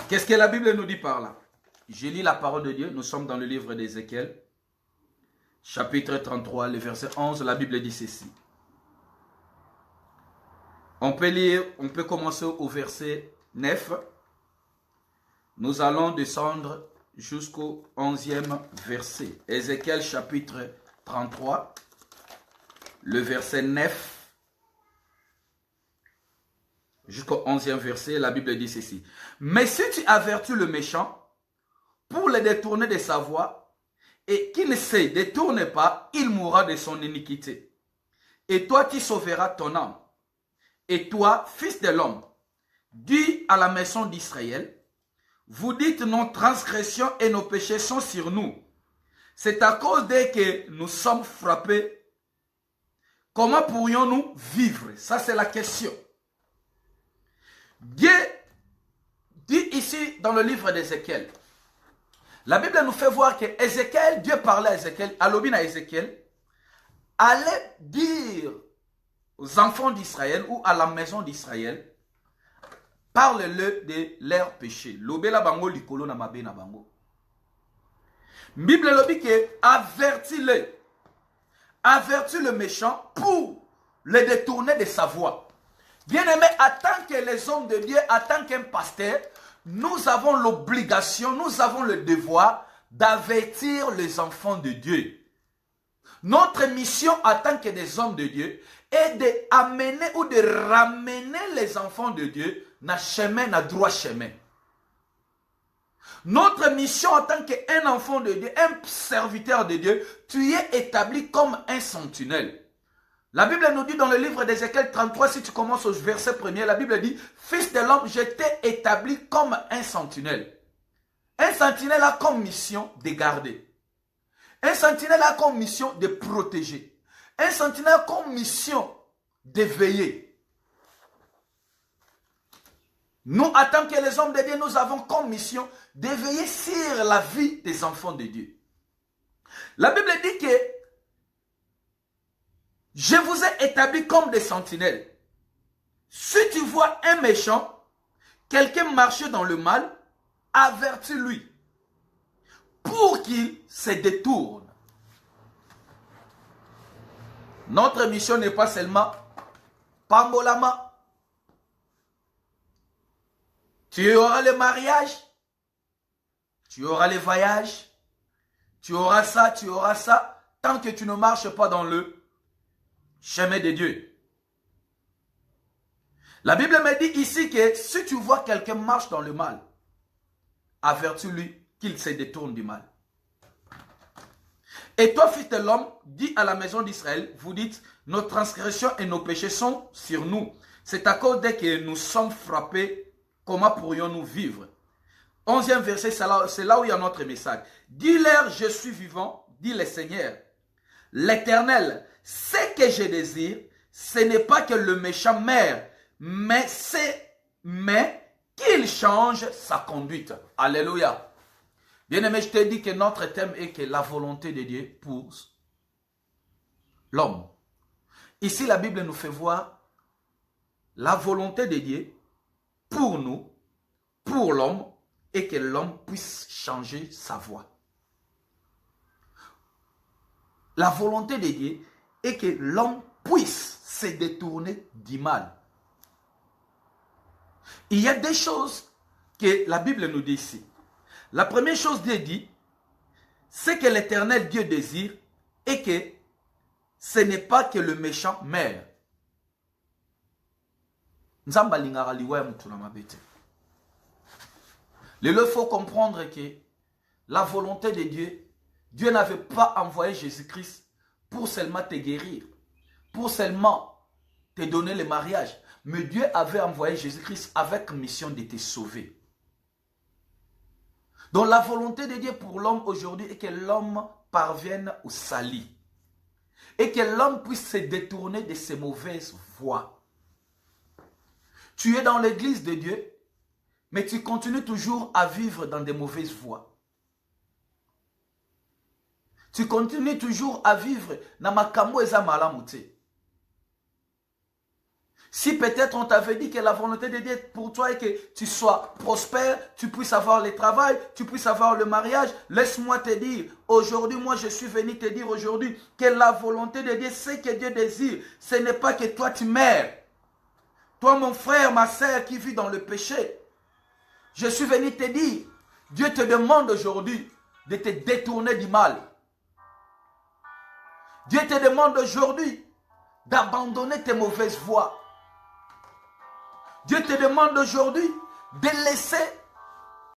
Qu'est-ce que la Bible nous dit par là? Je lis la parole de Dieu. Nous sommes dans le livre d'Ézéchiel, chapitre 33, le verset 11. La Bible dit ceci. On peut lire, on peut commencer au verset 9. Nous allons descendre jusqu'au 11e verset. Ézéchiel chapitre 33, le verset 9. Jusqu'au 11e verset, la Bible dit ceci. Mais si tu avertis le méchant pour le détourner de sa voie, et qu'il ne se détourne pas, il mourra de son iniquité. Et toi, tu sauveras ton âme. Et toi, fils de l'homme, dis à la maison d'Israël, vous dites nos transgressions et nos péchés sont sur nous. C'est à cause de que nous sommes frappés. Comment pourrions-nous vivre? Ça, c'est la question. Dieu dit ici dans le livre d'Ézéchiel, la Bible nous fait voir que Ézéchiel, Dieu parlait à Ézéchiel, à l'obin à Ézéchiel, allait dire aux enfants d'Israël ou à la maison d'Israël, parle-le de leurs péchés. L'obela bango likolo na mabe na bango. Bible le dit que avertis-le, avertis le méchant pour le détourner de sa voie. Bien-aimé, en tant que les hommes de Dieu, en tant qu'un pasteur, nous avons l'obligation, nous avons le devoir d'avertir les enfants de Dieu. Notre mission en tant que des hommes de Dieu est d'amener ou de ramener les enfants de Dieu dans chemin, dans droit chemin. Notre mission en tant qu'un enfant de Dieu, un serviteur de Dieu, tu es établi comme un sentinelle. La Bible nous dit dans le livre d'Ézéchiel 33, si tu commences au verset 1er, la Bible dit, fils de l'homme, je t'ai établi comme un sentinelle. Un sentinelle a comme mission de garder. Un sentinelle a comme mission de protéger. Un sentinelle a comme mission de veiller. Nous, en tant que les hommes de Dieu, nous avons comme mission de veiller sur la vie des enfants de Dieu. La Bible dit que je vous ai établi comme des sentinelles. Si tu vois un méchant, quelqu'un marcher dans le mal, avertis-lui pour qu'il se détourne. Notre mission n'est pas seulement pambolama. Tu auras le mariage, tu auras les voyages, tu auras ça, tant que tu ne marches pas dans le chemin de Dieu. La Bible me dit ici que si tu vois quelqu'un marche dans le mal, avertis-lui qu'il se détourne du mal. Et toi, fils de l'homme, dis à la maison d'Israël, vous dites, nos transgressions et nos péchés sont sur nous. C'est à cause de que nous sommes frappés, comment pourrions-nous vivre? 11e verset, c'est là où il y a notre message. Dis-leur, je suis vivant, dit le Seigneur. L'Éternel, ce que je désire, ce n'est pas que le méchant meure, mais qu'il change sa conduite. Alléluia. Bien-aimé, je te dis que notre thème est que la volonté de Dieu pour l'homme. Ici, la Bible nous fait voir la volonté de Dieu pour nous, pour l'homme, et que l'homme puisse changer sa voie. La volonté de Dieu est que l'homme puisse se détourner du mal. Il y a des choses que la Bible nous dit ici. La première chose Dieu dit, c'est que l'Éternel Dieu désire et que ce n'est pas que le méchant meurt. Il faut comprendre que la volonté de Dieu, Dieu n'avait pas envoyé Jésus-Christ pour seulement te guérir, pour seulement te donner le mariage. Mais Dieu avait envoyé Jésus-Christ avec mission de te sauver. Donc la volonté de Dieu pour l'homme aujourd'hui est que l'homme parvienne au salut. Et que l'homme puisse se détourner de ses mauvaises voies. Tu es dans l'église de Dieu, mais tu continues toujours à vivre dans des mauvaises voies. Tu continues toujours à vivre dans ma kamo eza malamute. Si peut-être on t'avait dit que la volonté de Dieu pour toi est que tu sois prospère, tu puisses avoir le travail, tu puisses avoir le mariage, laisse-moi te dire, aujourd'hui, moi je suis venu te dire aujourd'hui que la volonté de Dieu, ce que Dieu désire, ce n'est pas que toi tu meurs. Toi mon frère, ma sœur qui vit dans le péché, je suis venu te dire, Dieu te demande aujourd'hui de te détourner du mal. Dieu te demande aujourd'hui d'abandonner tes mauvaises voies. Dieu te demande aujourd'hui de laisser